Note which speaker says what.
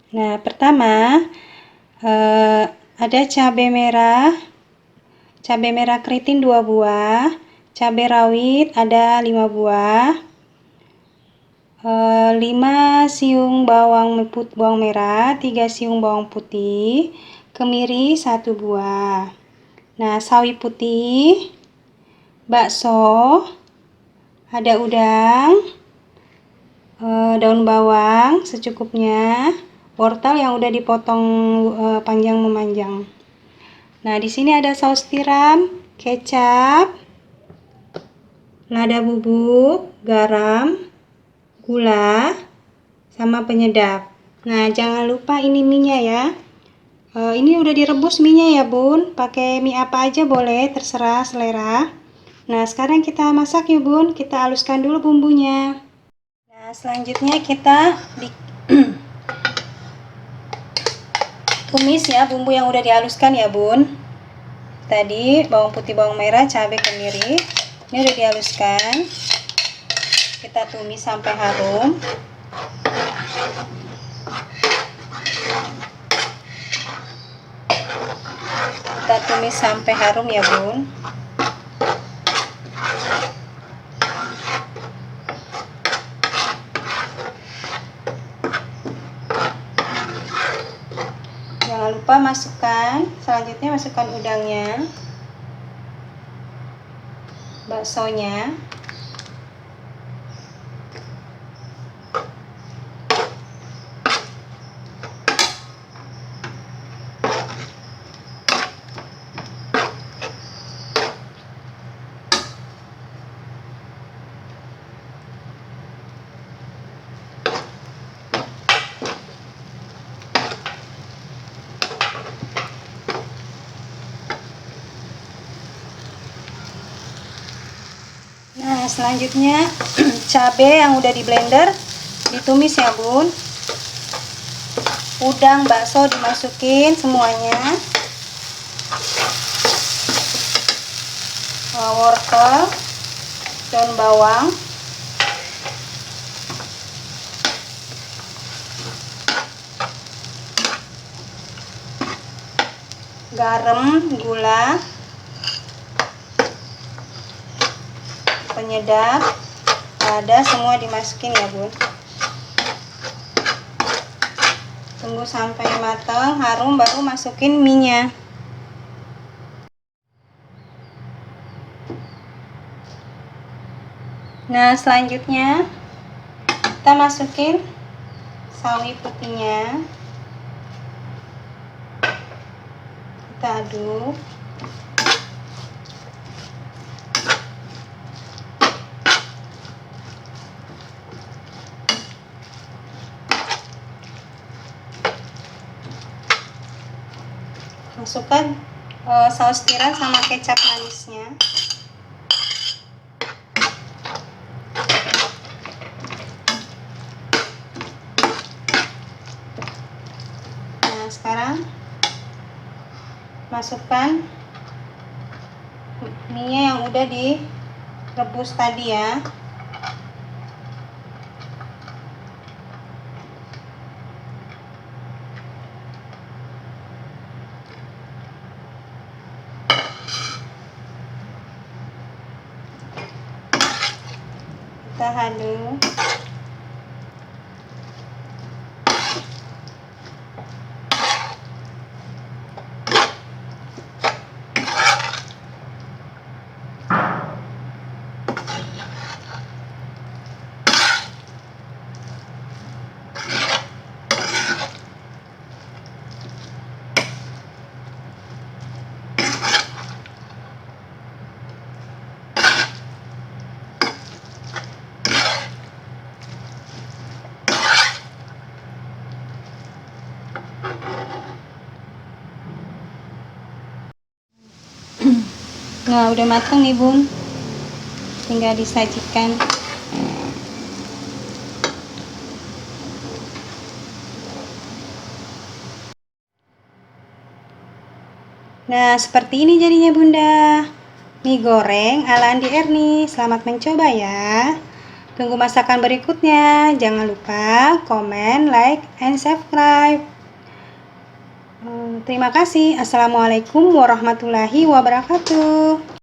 Speaker 1: Nah, pertama ada cabai merah keriting 2 buah, cabai rawit ada 5 buah, 5 siung bawang merah, 3 siung bawang putih, kemiri 1 buah. Nah, sawi putih, bakso, ada udang, daun bawang secukupnya, wortel yang udah dipotong panjang memanjang. Nah, di sini ada saus tiram, kecap, lada bubuk, garam, gula, sama penyedap. Nah, jangan lupa ini mie-nya ya. Ini udah direbus mie-nya ya bun, pakai mie apa aja boleh, terserah selera. Nah, sekarang kita masak ya bun, kita haluskan dulu bumbunya. Nah, selanjutnya kita tumis ya bumbu yang udah dihaluskan ya bun. Tadi bawang putih, bawang merah, cabai, kemiri, ini udah dihaluskan. Kita tumis sampai harum. Kita tumis sampai harum ya bun. Jangan lupa selanjutnya masukkan udangnya, baksonya, Nah, selanjutnya cabai yang udah di blender ditumis ya bun. Udang, bakso dimasukin semuanya. Wortel, daun bawang, garam, gula, penyedap, lada, semua dimasukin ya bun. Tunggu sampai matang, harum, baru masukin mie-nya. Nah, selanjutnya kita masukin sawi putihnya. Kita aduk. Masukkan saus tiram sama kecap manisnya. Nah, sekarang masukkan mie yang udah direbus tadi ya. Kita aduk. Nah, udah matang nih bun, tinggal disajikan. Nah, seperti ini jadinya bunda, mie goreng ala Andi Erni. Selamat mencoba ya. Tunggu masakan berikutnya. Jangan lupa komen, like, and subscribe. Terima kasih. Assalamualaikum warahmatullahi wabarakatuh.